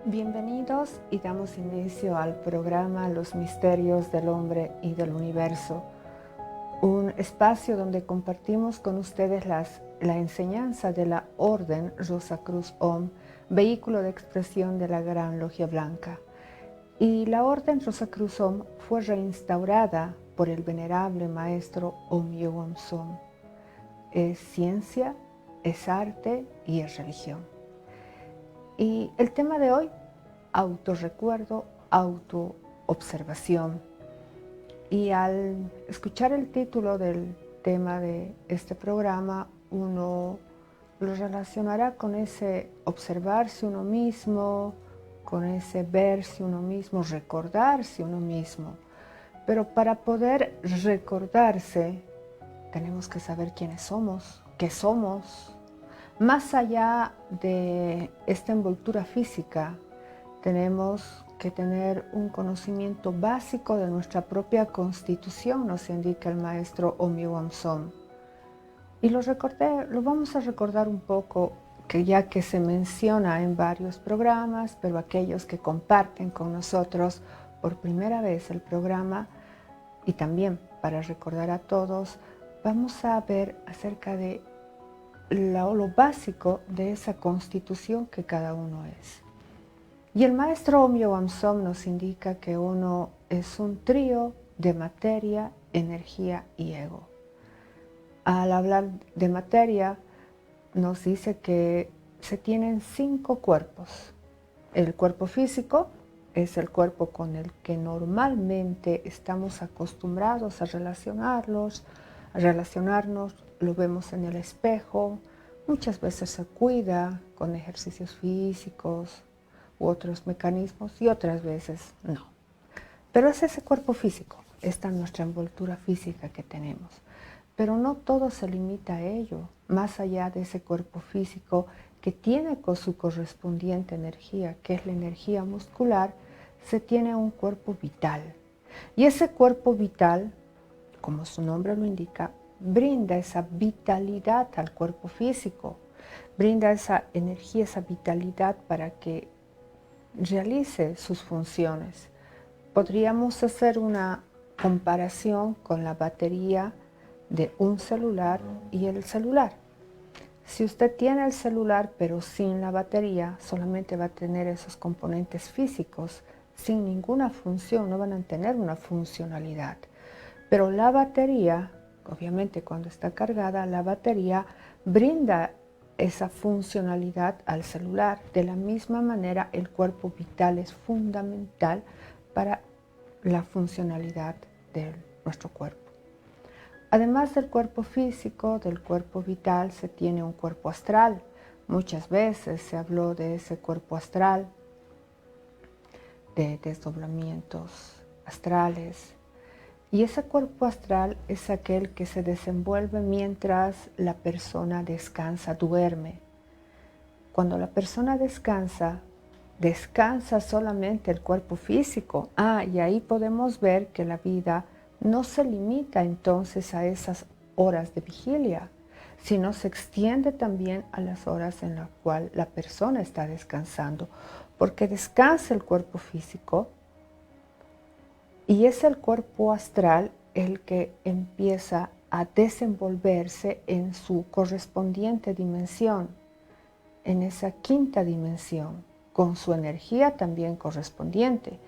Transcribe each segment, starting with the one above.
Bienvenidos y damos inicio al programa Los Misterios del Hombre y del Universo, un espacio donde compartimos con ustedes la enseñanza de la Orden Rosacruz Om, vehículo de expresión de la Gran Logia Blanca. Y la Orden Rosacruz Om fue reinstaurada por el venerable maestro Om Yoam Som. Es ciencia, es arte y es religión. Y el tema de hoy, autorrecuerdo, autoobservación. Y al escuchar el título del tema de este programa, uno lo relacionará con ese observarse uno mismo, con ese verse uno mismo, recordarse uno mismo. Pero para poder recordarse, tenemos que saber quiénes somos, qué somos. Más allá de esta envoltura física, tenemos que tener un conocimiento básico de nuestra propia constitución, nos indica el maestro Om Yoam Som. Y lo vamos a recordar un poco, que ya que se menciona en varios programas, pero aquellos que comparten con nosotros por primera vez el programa, y también para recordar a todos, vamos a ver acerca de lo básico de esa constitución que cada uno es. Y el maestro Om Yoam Som nos indica que uno es un trío de materia, energía y ego. Al hablar de materia, nos dice que se tienen 5 cuerpos. El cuerpo físico es el cuerpo con el que normalmente estamos acostumbrados a relacionarnos, lo vemos en el espejo, muchas veces se cuida con ejercicios físicos u otros mecanismos y otras veces no. Pero es ese cuerpo físico, esta nuestra envoltura física que tenemos. Pero no todo se limita a ello, más allá de ese cuerpo físico que tiene con su correspondiente energía, que es la energía muscular, se tiene un cuerpo vital. Y ese cuerpo vital, como su nombre lo indica, brinda esa vitalidad al cuerpo físico, brinda esa energía, esa vitalidad para que realice sus funciones. Podríamos hacer una comparación con la batería de un celular y el celular. Si usted tiene el celular pero sin la batería, solamente va a tener esos componentes físicos sin ninguna función, no van a tener una funcionalidad. Pero la batería, obviamente cuando está cargada, la batería brinda esa funcionalidad al celular. De la misma manera, el cuerpo vital es fundamental para la funcionalidad de nuestro cuerpo. Además del cuerpo físico, del cuerpo vital, se tiene un cuerpo astral. Muchas veces se habló de ese cuerpo astral, de desdoblamientos astrales. Y ese cuerpo astral es aquel que se desenvuelve mientras la persona descansa, duerme. Cuando la persona descansa, descansa solamente el cuerpo físico. Y ahí podemos ver que la vida no se limita entonces a esas horas de vigilia, sino se extiende también a las horas en las cuales la persona está descansando, porque descansa el cuerpo físico y es el cuerpo astral el que empieza a desenvolverse en su correspondiente dimensión, en esa quinta dimensión, con su energía también correspondiente,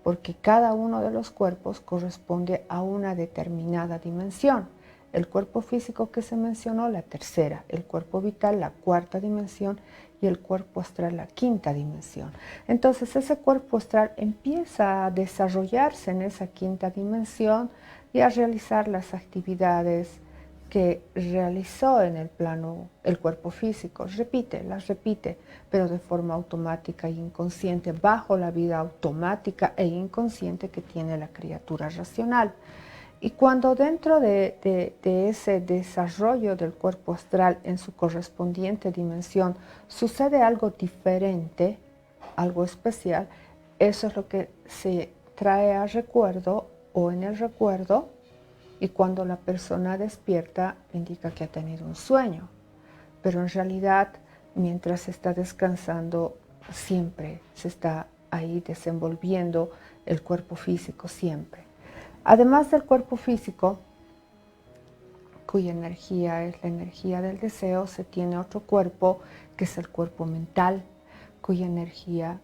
porque cada uno de los cuerpos corresponde a una determinada dimensión. El cuerpo físico que se mencionó, la tercera, el cuerpo vital, la cuarta dimensión, y el cuerpo astral, la quinta dimensión. Entonces ese cuerpo astral empieza a desarrollarse en esa quinta dimensión y a realizar las actividades que realizó en el plano el cuerpo físico. Las repite, pero de forma automática e inconsciente, bajo la vida automática e inconsciente que tiene la criatura racional. Y cuando dentro de ese desarrollo del cuerpo astral en su correspondiente dimensión sucede algo diferente, algo especial, eso es lo que se trae a recuerdo o en el recuerdo, y cuando la persona despierta indica que ha tenido un sueño. Pero en realidad, mientras está descansando, siempre se está ahí desenvolviendo el cuerpo físico, siempre. Además del cuerpo físico, cuya energía es la energía del deseo, se tiene otro cuerpo que es el cuerpo mental, cuya energía,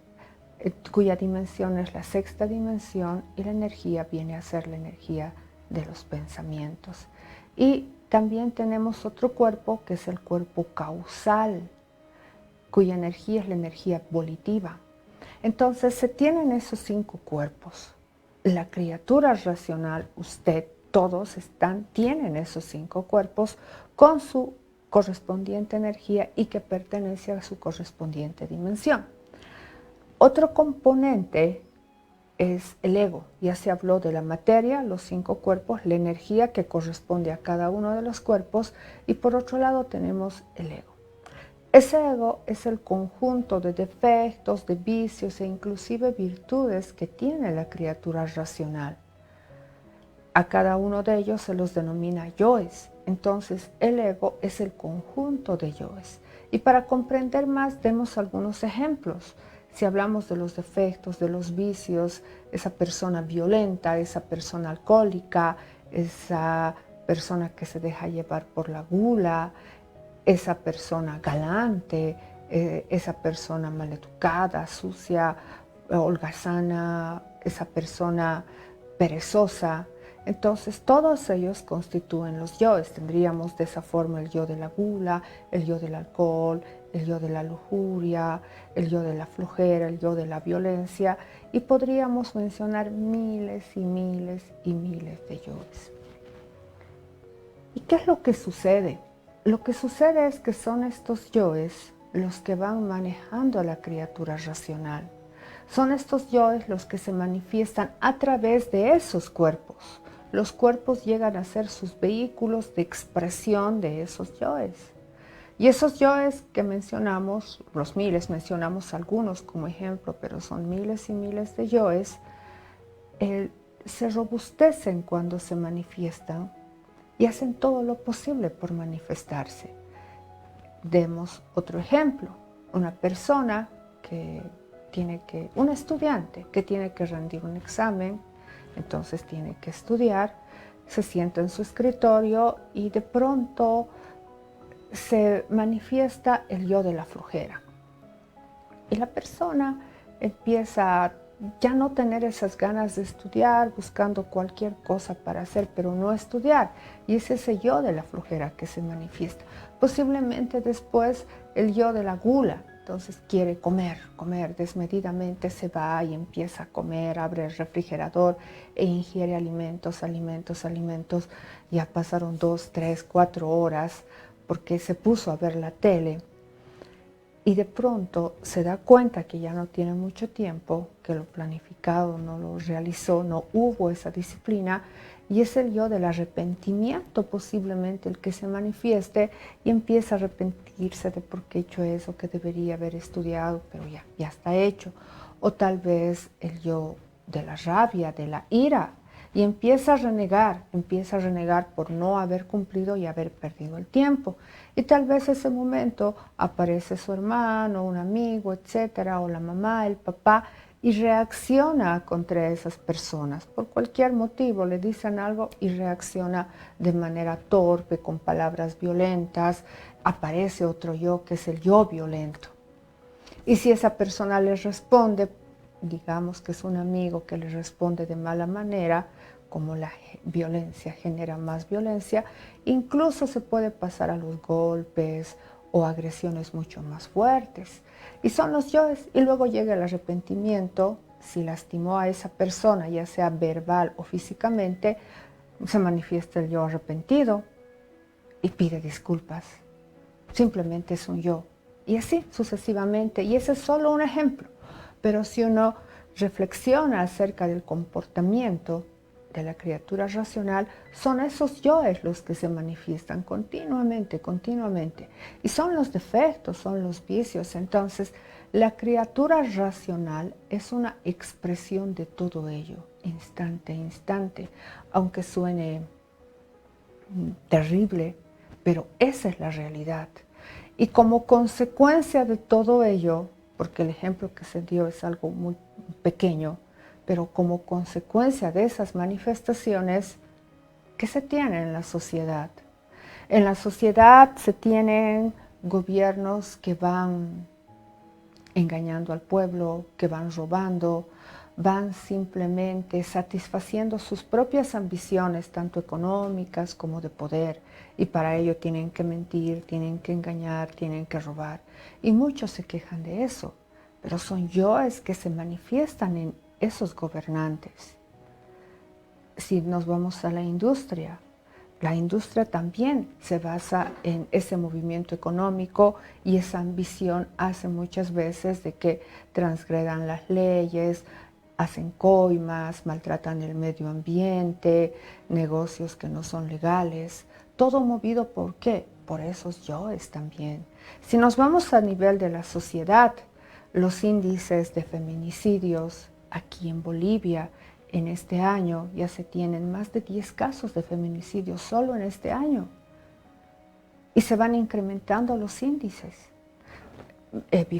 cuya dimensión es la sexta dimensión, y la energía viene a ser la energía de los pensamientos. Y también tenemos otro cuerpo que es el cuerpo causal, cuya energía es la energía volitiva. Entonces se tienen esos 5 cuerpos. La criatura racional, usted, todos tienen esos 5 cuerpos con su correspondiente energía y que pertenece a su correspondiente dimensión. Otro componente es el ego. Ya se habló de la materia, los 5 cuerpos, la energía que corresponde a cada uno de los cuerpos, y por otro lado tenemos el ego. Ese ego es el conjunto de defectos, de vicios e inclusive virtudes que tiene la criatura racional. A cada uno de ellos se los denomina yoes. Entonces el ego es el conjunto de yoes. Y para comprender más, demos algunos ejemplos. Si hablamos de los defectos, de los vicios, esa persona violenta, esa persona alcohólica, esa persona que se deja llevar por la gula, esa persona galante, esa persona maleducada, sucia, holgazana, esa persona perezosa. Entonces todos ellos constituyen los yoes. Tendríamos de esa forma el yo de la gula, el yo del alcohol, el yo de la lujuria, el yo de la flojera, el yo de la violencia, y podríamos mencionar miles y miles y miles de yoes. ¿Y qué es lo que sucede? Lo que sucede es que son estos yoes los que van manejando a la criatura racional. Son estos yoes los que se manifiestan a través de esos cuerpos. Los cuerpos llegan a ser sus vehículos de expresión de esos yoes. Y esos yoes que mencionamos, los miles, mencionamos algunos como ejemplo, pero son miles y miles de yoes, se robustecen cuando se manifiestan y hacen todo lo posible por manifestarse. Demos otro ejemplo. Una persona un estudiante que tiene que rendir un examen, entonces tiene que estudiar, se sienta en su escritorio y de pronto se manifiesta el yo de la flojera. Y la persona empieza a ya no tener esas ganas de estudiar, buscando cualquier cosa para hacer, pero no estudiar. Y es ese yo de la flojera que se manifiesta. Posiblemente después el yo de la gula. Entonces quiere comer desmedidamente, se va y empieza a comer, abre el refrigerador e ingiere alimentos. Ya pasaron 2, 3, 4 horas porque se puso a ver la tele. Y de pronto se da cuenta que ya no tiene mucho tiempo, que lo planificado no lo realizó, no hubo esa disciplina, y es el yo del arrepentimiento posiblemente el que se manifieste y empieza a arrepentirse de por qué he hecho eso, que debería haber estudiado, pero ya está hecho. O tal vez el yo de la rabia, de la ira, y empieza a renegar por no haber cumplido y haber perdido el tiempo. Y tal vez ese momento aparece su hermano, un amigo, etcétera, o la mamá, el papá, y reacciona contra esas personas. Por cualquier motivo le dicen algo y reacciona de manera torpe, con palabras violentas. Aparece otro yo que es el yo violento. Y si esa persona le responde, digamos que es un amigo que le responde de mala manera, como la violencia genera más violencia, incluso se puede pasar a los golpes o agresiones mucho más fuertes. Y son los yoes, y luego llega el arrepentimiento. Si lastimó a esa persona, ya sea verbal o físicamente, se manifiesta el yo arrepentido y pide disculpas. Simplemente es un yo. Y así sucesivamente. Y ese es solo un ejemplo. Pero si uno reflexiona acerca del comportamiento de la criatura racional, son esos yoes los que se manifiestan continuamente. Y son los defectos, son los vicios. Entonces, la criatura racional es una expresión de todo ello, instante a instante, aunque suene terrible, pero esa es la realidad. Y como consecuencia de todo ello, porque el ejemplo que se dio es algo muy pequeño, pero como consecuencia de esas manifestaciones, ¿qué se tiene en la sociedad? En la sociedad se tienen gobiernos que van engañando al pueblo, que van robando, van simplemente satisfaciendo sus propias ambiciones, tanto económicas como de poder, y para ello tienen que mentir, tienen que engañar, tienen que robar. Y muchos se quejan de eso, pero son yoes que se manifiestan en esos gobernantes. Si nos vamos a la industria también se basa en ese movimiento económico y esa ambición hace muchas veces de que transgredan las leyes, hacen coimas, maltratan el medio ambiente, negocios que no son legales, todo movido ¿por qué? Por esos yoes también. Si nos vamos a nivel de la sociedad, los índices de feminicidios aquí en Bolivia en este año ya se tienen más de 10 casos de feminicidio solo en este año. Y se van incrementando los índices.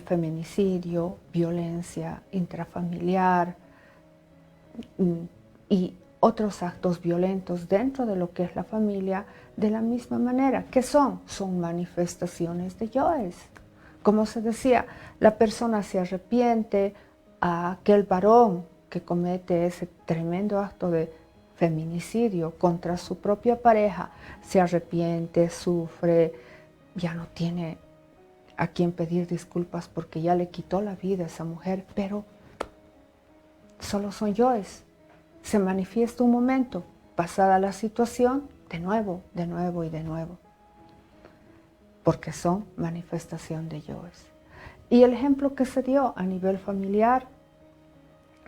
Feminicidio, violencia intrafamiliar y otros actos violentos dentro de lo que es la familia de la misma manera. ¿Qué son? Son manifestaciones de yoes. Como se decía, la persona se arrepiente, a aquel varón que comete ese tremendo acto de feminicidio contra su propia pareja, se arrepiente, sufre, ya no tiene a quien pedir disculpas porque ya le quitó la vida a esa mujer, pero solo son yoes. Se manifiesta un momento, pasada la situación, de nuevo y de nuevo, porque son manifestación de yoes. Y el ejemplo que se dio a nivel familiar,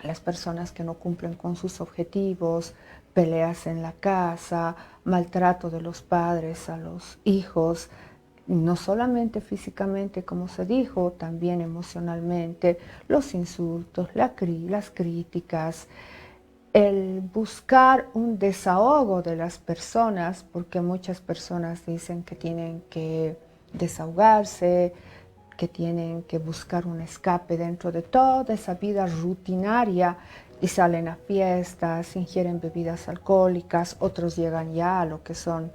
las personas que no cumplen con sus objetivos, peleas en la casa, maltrato de los padres a los hijos, no solamente físicamente como se dijo, también emocionalmente, los insultos, las críticas, el buscar un desahogo de las personas, porque muchas personas dicen que tienen que desahogarse, que tienen que buscar un escape dentro de toda esa vida rutinaria y salen a fiestas, ingieren bebidas alcohólicas, otros llegan ya a lo que son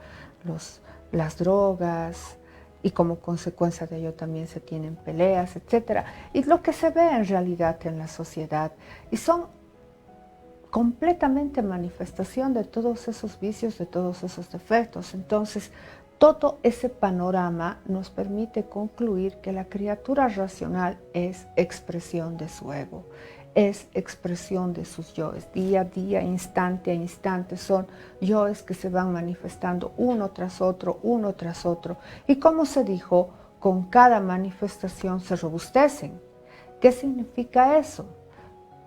las drogas y como consecuencia de ello también se tienen peleas, etc. Y lo que se ve en realidad en la sociedad y son completamente manifestación de todos esos vicios, de todos esos defectos. Entonces, todo ese panorama nos permite concluir que la criatura racional es expresión de su ego, es expresión de sus yoes. Día a día, instante a instante, son yoes que se van manifestando uno tras otro, uno tras otro. Y como se dijo, con cada manifestación se robustecen. ¿Qué significa eso?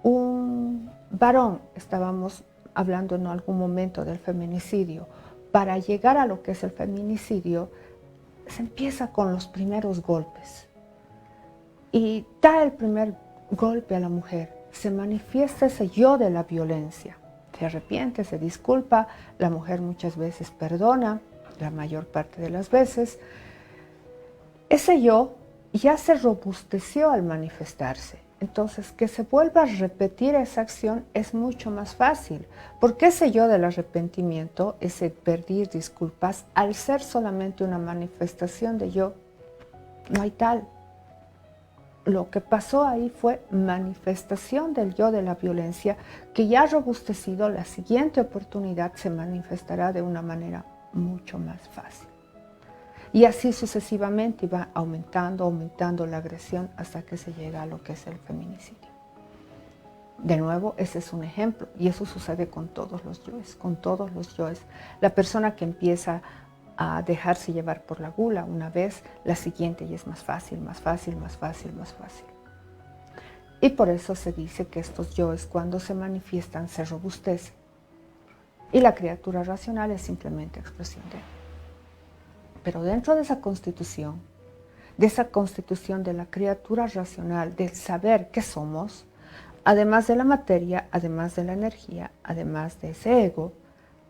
Un varón, estábamos hablando en algún momento del feminicidio, para llegar a lo que es el feminicidio, se empieza con los primeros golpes. Y da el primer golpe a la mujer, se manifiesta ese yo de la violencia. Se arrepiente, se disculpa, la mujer muchas veces perdona, la mayor parte de las veces. Ese yo ya se robusteció al manifestarse. Entonces, que se vuelva a repetir esa acción es mucho más fácil, porque ese yo del arrepentimiento, ese pedir disculpas, al ser solamente una manifestación de yo, no hay tal. Lo que pasó ahí fue manifestación del yo de la violencia, que ya robustecido, la siguiente oportunidad se manifestará de una manera mucho más fácil. Y así sucesivamente va aumentando la agresión hasta que se llega a lo que es el feminicidio. De nuevo, ese es un ejemplo y eso sucede con todos los yoes, con todos los yoes. La persona que empieza a dejarse llevar por la gula una vez, la siguiente ya es más fácil, más fácil, más fácil, más fácil. Y por eso se dice que estos yoes cuando se manifiestan se robustecen. Y la criatura racional es simplemente expresión de él. Pero dentro de esa constitución de la criatura racional, del saber qué somos, además de la materia, además de la energía, además de ese ego,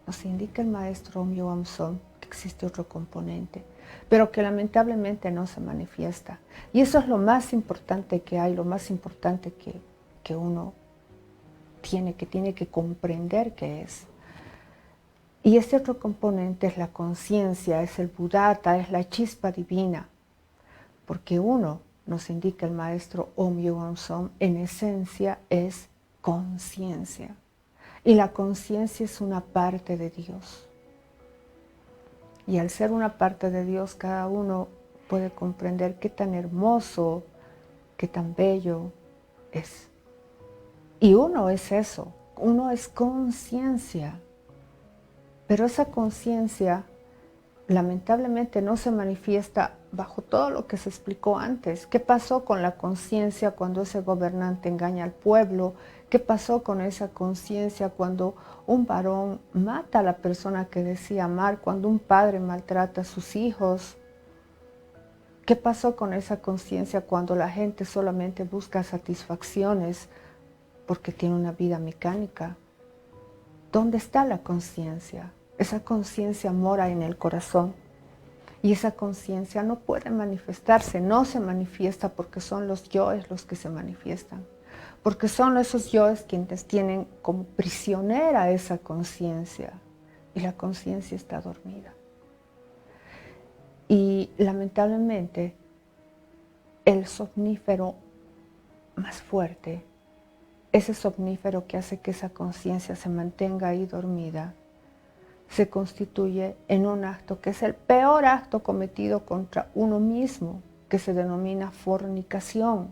nos indica el maestro Om Yoam Som que existe otro componente, pero que lamentablemente no se manifiesta. Y eso es lo más importante que hay, lo más importante que uno tiene que comprender que es. Y este otro componente es la conciencia, es el Buddhata, es la chispa divina, porque uno, nos indica el maestro Om Yoga Som, en esencia es conciencia. Y la conciencia es una parte de Dios. Y al ser una parte de Dios, cada uno puede comprender qué tan hermoso, qué tan bello es. Y uno es eso, uno es conciencia. Pero esa conciencia lamentablemente no se manifiesta bajo todo lo que se explicó antes. ¿Qué pasó con la conciencia cuando ese gobernante engaña al pueblo? ¿Qué pasó con esa conciencia cuando un varón mata a la persona que decía amar? Cuando un padre maltrata a sus hijos. ¿Qué pasó con esa conciencia cuando la gente solamente busca satisfacciones porque tiene una vida mecánica? ¿Dónde está la conciencia? Esa conciencia mora en el corazón. Y esa conciencia no puede manifestarse, no se manifiesta porque son los yoes los que se manifiestan. Porque son esos yoes quienes tienen como prisionera esa conciencia. Y la conciencia está dormida. Y lamentablemente, el somnífero más fuerte, ese somnífero que hace que esa conciencia se mantenga ahí dormida, se constituye en un acto que es el peor acto cometido contra uno mismo, que se denomina fornicación,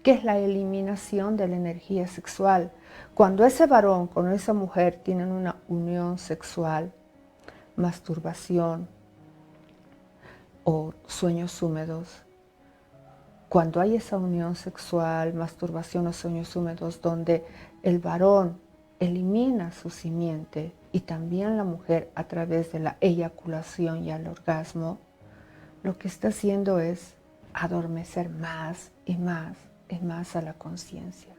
que es la eliminación de la energía sexual. Cuando ese varón con esa mujer tienen una unión sexual, masturbación o sueños húmedos, cuando hay esa unión sexual, masturbación o sueños húmedos, donde el varón elimina su simiente y también la mujer a través de la eyaculación y el orgasmo, lo que está haciendo es adormecer más y más y más a la conciencia.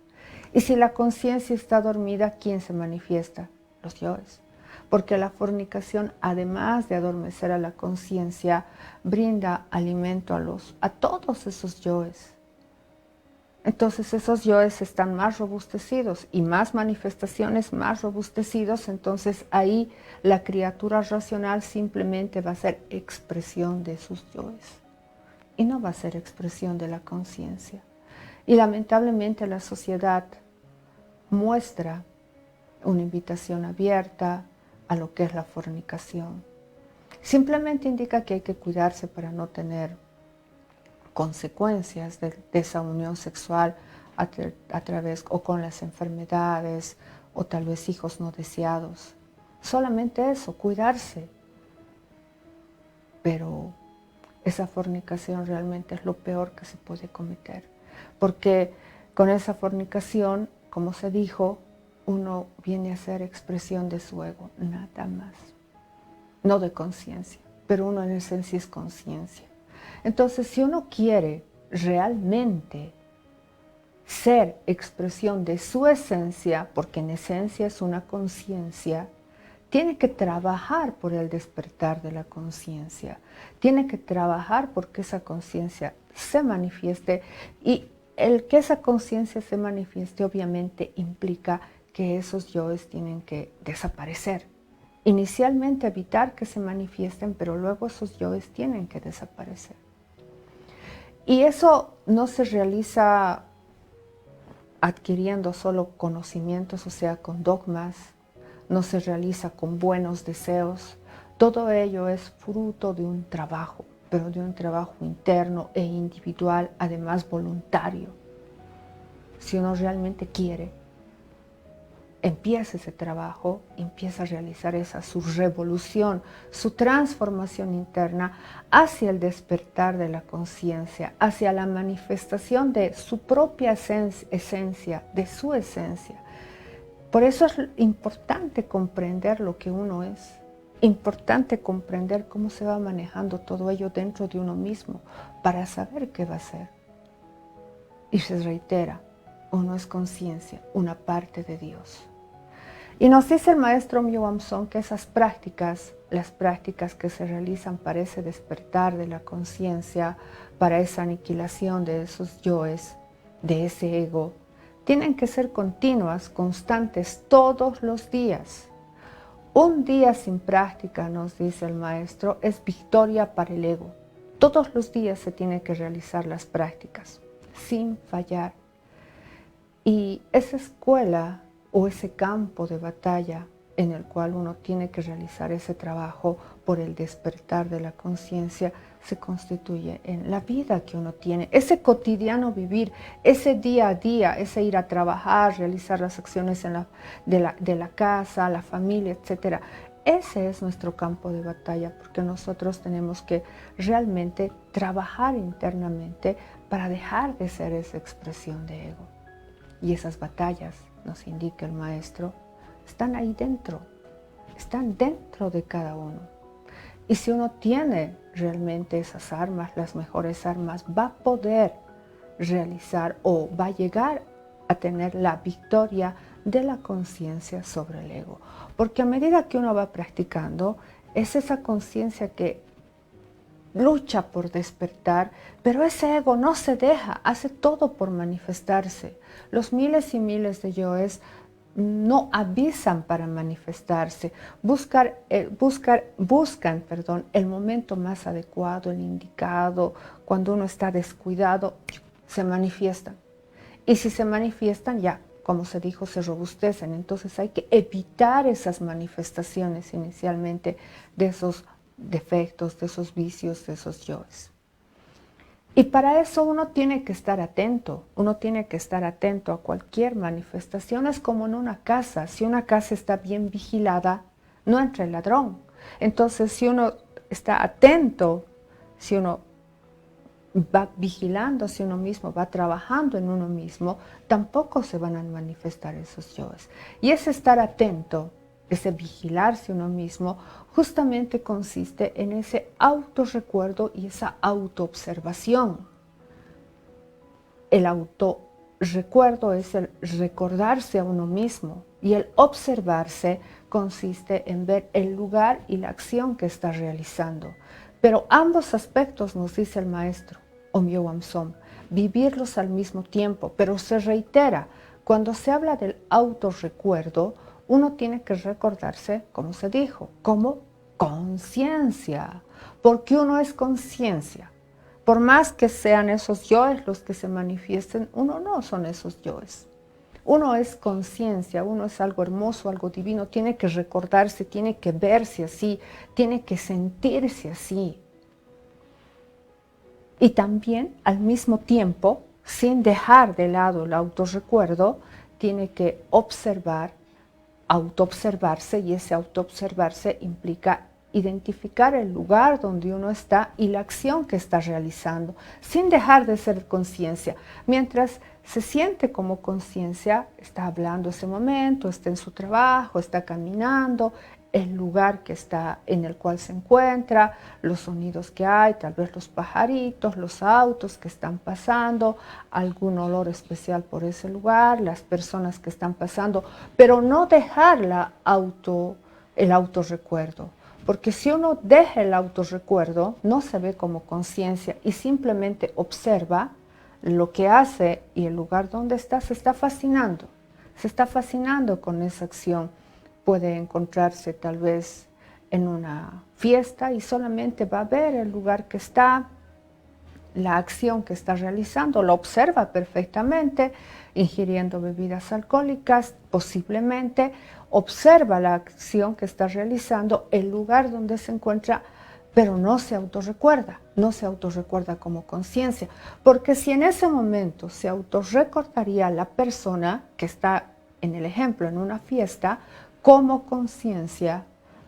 Y si la conciencia está dormida, ¿quién se manifiesta? Los yoes. Porque la fornicación, además de adormecer a la conciencia, brinda alimento a todos esos yoes. Entonces esos yoes están más robustecidos y más manifestaciones más robustecidos, entonces ahí la criatura racional simplemente va a ser expresión de sus yoes y no va a ser expresión de la conciencia. Y lamentablemente la sociedad muestra una invitación abierta a lo que es la fornicación. Simplemente indica que hay que cuidarse para no tener consecuencias de esa unión sexual a través o con las enfermedades o tal vez hijos no deseados. Solamente eso, cuidarse. Pero esa fornicación realmente es lo peor que se puede cometer. Porque con esa fornicación, como se dijo, uno viene a ser expresión de su ego, nada más. No de conciencia, pero uno en esencia es conciencia. Entonces, si uno quiere realmente ser expresión de su esencia, porque en esencia es una conciencia, tiene que trabajar por el despertar de la conciencia, tiene que trabajar porque esa conciencia se manifieste, y el que esa conciencia se manifieste obviamente implica que esos yoes tienen que desaparecer. Inicialmente evitar que se manifiesten, pero luego esos yoes tienen que desaparecer. Y eso no se realiza adquiriendo solo conocimientos, o sea, con dogmas, no se realiza con buenos deseos. Todo ello es fruto de un trabajo, pero de un trabajo interno e individual, además voluntario. Si uno realmente quiere, empieza ese trabajo, empieza a realizar su revolución, su transformación interna hacia el despertar de la conciencia, hacia la manifestación de su propia esencia, de su esencia. Por eso es importante comprender lo que uno es, importante comprender cómo se va manejando todo ello dentro de uno mismo para saber qué va a ser. Y se reitera, uno es conciencia, una parte de Dios. Y nos dice el maestro Myo Son que esas prácticas, las prácticas que se realizan para ese despertar de la conciencia, para esa aniquilación de esos yoes, de ese ego, tienen que ser continuas, constantes, todos los días. Un día sin práctica, nos dice el maestro, es victoria para el ego. Todos los días se tienen que realizar las prácticas, sin fallar. Y esa escuela o ese campo de batalla en el cual uno tiene que realizar ese trabajo por el despertar de la conciencia se constituye en la vida que uno tiene, ese cotidiano vivir, ese día a día, ese ir a trabajar, realizar las acciones de la casa, la familia, etc. Ese es nuestro campo de batalla, porque nosotros tenemos que realmente trabajar internamente para dejar de ser esa expresión de ego. Y esas batallas, nos indica el maestro, están ahí dentro, están dentro de cada uno. Y si uno tiene realmente esas armas, las mejores armas, va a poder realizar o va a llegar a tener la victoria de la conciencia sobre el ego. Porque a medida que uno va practicando, es esa conciencia que lucha por despertar, pero ese ego no se deja, hace todo por manifestarse. Los miles y miles de yoes no avisan para manifestarse, buscan el momento más adecuado, el indicado, cuando uno está descuidado, se manifiestan. Y si se manifiestan, ya, como se dijo, se robustecen. Entonces hay que evitar esas manifestaciones inicialmente de esos defectos, de esos vicios, de esos yoes. Y para eso uno tiene que estar atento, a cualquier manifestación. Es como en una casa, si una casa está bien vigilada, no entra el ladrón. Entonces si uno está atento, si uno va vigilando hacia uno mismo, va trabajando en uno mismo, tampoco se van a manifestar esos yoes. Y ese estar atento, ese vigilarse uno mismo, justamente consiste en ese autorrecuerdo y esa autoobservación. El autorrecuerdo es el recordarse a uno mismo y el observarse consiste en ver el lugar y la acción que está realizando. Pero ambos aspectos, nos dice el maestro Myo Son, vivirlos al mismo tiempo, pero se reitera, cuando se habla del autorrecuerdo, uno tiene que recordarse, como se dijo, como conciencia, porque uno es conciencia. Por más que sean esos yoes los que se manifiesten, uno no son esos yoes. Uno es conciencia, uno es algo hermoso, algo divino, tiene que recordarse, tiene que verse así, tiene que sentirse así. Y también, al mismo tiempo, sin dejar de lado el autorrecuerdo, tiene que observar, autoobservarse, y ese autoobservarse implica identificar el lugar donde uno está y la acción que está realizando, sin dejar de ser conciencia. Mientras se siente como conciencia, está hablando ese momento, está en su trabajo, está caminando, el lugar que está, en el cual se encuentra, los sonidos que hay, tal vez los pajaritos, los autos que están pasando, algún olor especial por ese lugar, las personas que están pasando, pero no dejar el autorrecuerdo. Porque si uno deja el autorrecuerdo, no se ve como conciencia y simplemente observa lo que hace y el lugar donde está, se está fascinando con esa acción. Puede encontrarse tal vez en una fiesta y solamente va a ver el lugar que está, la acción que está realizando, lo observa perfectamente, ingiriendo bebidas alcohólicas, posiblemente, observa la acción que está realizando, el lugar donde se encuentra, pero no se autorrecuerda como conciencia, porque si en ese momento se autorrecordaría la persona que está, en el ejemplo, en una fiesta, como conciencia,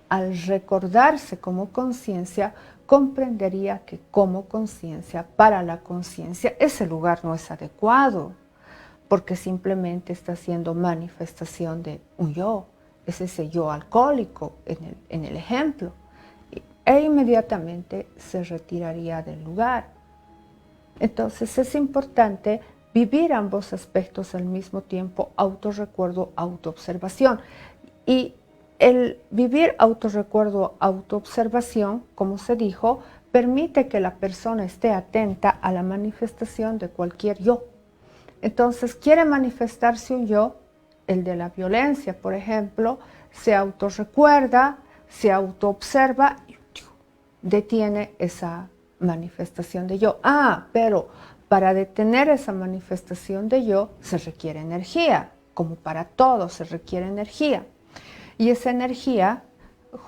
al recordarse como conciencia, comprendería que como conciencia, para la conciencia, ese lugar no es adecuado, porque simplemente está haciendo manifestación de un yo, es ese yo alcohólico en el ejemplo, e inmediatamente se retiraría del lugar. Entonces es importante vivir ambos aspectos al mismo tiempo, autorrecuerdo, autoobservación. Y el vivir autorrecuerdo, autoobservación, como se dijo, permite que la persona esté atenta a la manifestación de cualquier yo. Entonces, quiere manifestarse un yo, el de la violencia, por ejemplo, se autorrecuerda, se autoobserva y detiene esa manifestación de yo. Pero para detener esa manifestación de yo se requiere energía, como para todo se requiere energía. Y esa energía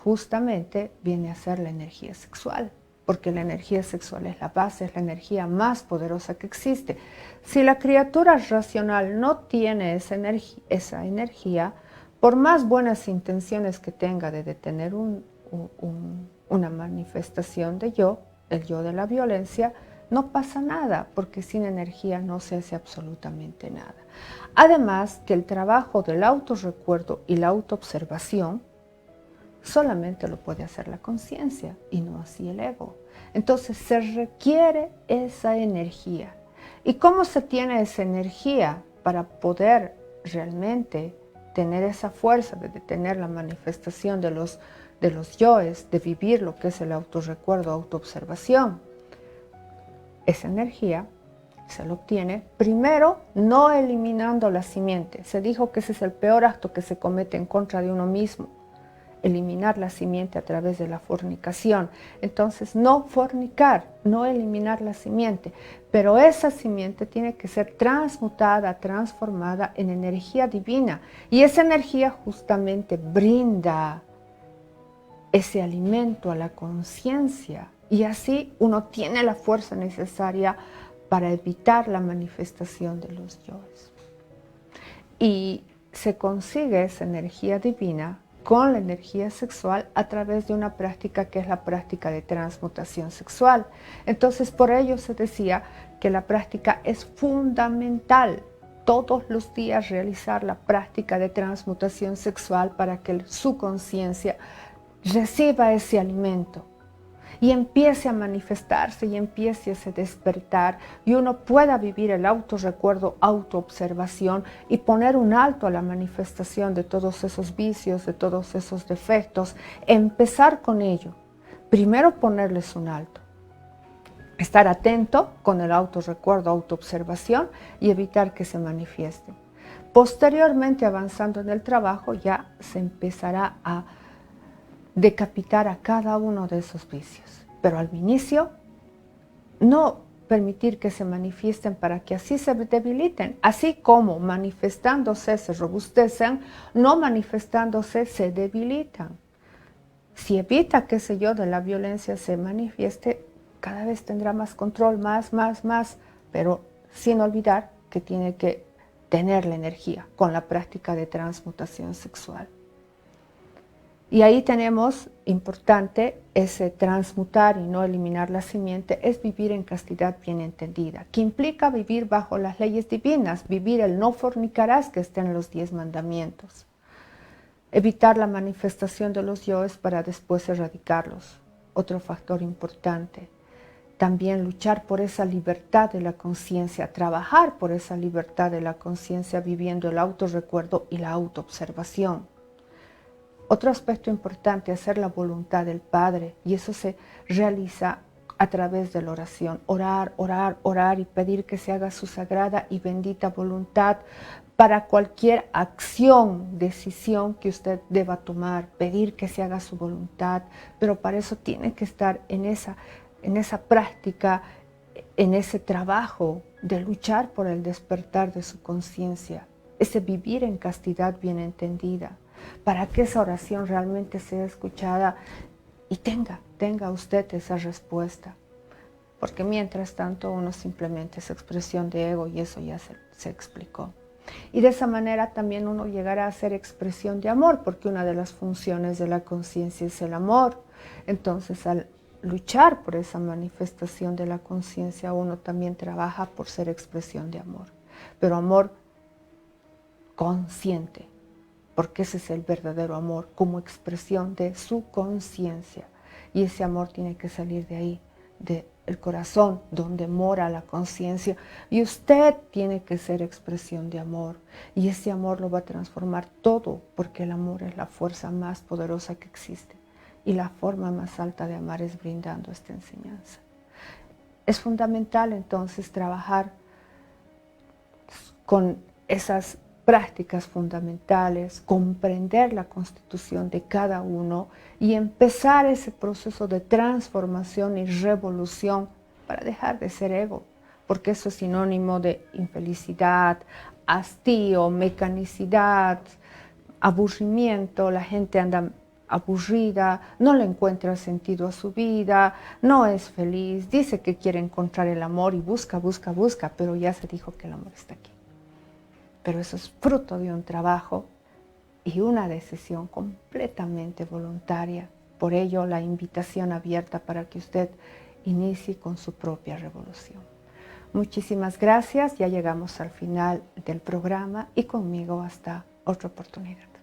justamente viene a ser la energía sexual, porque la energía sexual es la base, es la energía más poderosa que existe. Si la criatura racional no tiene esa energía, por más buenas intenciones que tenga de detener una manifestación de yo, el yo de la violencia, no pasa nada, porque sin energía no se hace absolutamente nada. Además que el trabajo del autorrecuerdo y la autoobservación solamente lo puede hacer la conciencia y no así el ego. Entonces se requiere esa energía. ¿Y cómo se tiene esa energía para poder realmente tener esa fuerza de detener la manifestación de los yoes, de vivir lo que es el autorrecuerdo, autoobservación? Esa energía se lo obtiene primero no eliminando la simiente. Se dijo que ese es el peor acto que se comete en contra de uno mismo, eliminar la simiente a través de la fornicación. Entonces, no fornicar, no eliminar la simiente, pero esa simiente tiene que ser transmutada, transformada en energía divina. Y esa energía justamente brinda ese alimento a la conciencia. Y así uno tiene la fuerza necesaria para evitar la manifestación de los yoes. Y se consigue esa energía divina con la energía sexual a través de una práctica que es la práctica de transmutación sexual. Entonces, por ello se decía que la práctica es fundamental. Todos los días realizar la práctica de transmutación sexual para que su conciencia reciba ese alimento y empiece a manifestarse y empiece a se despertar y uno pueda vivir el autorrecuerdo, autoobservación y poner un alto a la manifestación de todos esos vicios, de todos esos defectos, empezar con ello. Primero ponerles un alto, estar atento con el autorrecuerdo, autoobservación y evitar que se manifiesten. Posteriormente, avanzando en el trabajo, ya se empezará a decapitar a cada uno de esos vicios. Pero al inicio, no permitir que se manifiesten para que así se debiliten. Así como manifestándose se robustecen, no manifestándose se debilitan. Si evita que ese yo de la violencia se manifieste, cada vez tendrá más control, más, pero sin olvidar que tiene que tener la energía con la práctica de transmutación sexual. Y ahí tenemos, importante, ese transmutar y no eliminar la simiente, es vivir en castidad bien entendida, que implica vivir bajo las leyes divinas, vivir el no fornicarás que está en los 10 mandamientos. Evitar la manifestación de los yoes para después erradicarlos, otro factor importante. También luchar por esa libertad de la conciencia, trabajar por esa libertad de la conciencia viviendo el autorrecuerdo y la autoobservación. Otro aspecto importante, hacer la voluntad del Padre, y eso se realiza a través de la oración. Orar, orar, orar y pedir que se haga su sagrada y bendita voluntad para cualquier acción, decisión que usted deba tomar, pedir que se haga su voluntad, pero para eso tiene que estar en esa práctica, en ese trabajo de luchar por el despertar de su conciencia, ese vivir en castidad bien entendida, para que esa oración realmente sea escuchada y tenga usted esa respuesta. Porque mientras tanto uno simplemente es expresión de ego y eso ya se explicó. Y de esa manera también uno llegará a ser expresión de amor, porque una de las funciones de la conciencia es el amor. Entonces, al luchar por esa manifestación de la conciencia, uno también trabaja por ser expresión de amor. Pero amor consciente, porque ese es el verdadero amor, como expresión de su conciencia. Y ese amor tiene que salir de ahí, del corazón, donde mora la conciencia. Y usted tiene que ser expresión de amor. Y ese amor lo va a transformar todo, porque el amor es la fuerza más poderosa que existe. Y la forma más alta de amar es brindando esta enseñanza. Es fundamental entonces trabajar con esas prácticas fundamentales, comprender la constitución de cada uno y empezar ese proceso de transformación y revolución para dejar de ser ego, porque eso es sinónimo de infelicidad, hastío, mecanicidad, aburrimiento. La gente anda aburrida, no le encuentra sentido a su vida, no es feliz, dice que quiere encontrar el amor y busca, busca, busca, pero ya se dijo que el amor está aquí. Pero eso es fruto de un trabajo y una decisión completamente voluntaria. Por ello, la invitación abierta para que usted inicie con su propia revolución. Muchísimas gracias, ya llegamos al final del programa y conmigo hasta otra oportunidad.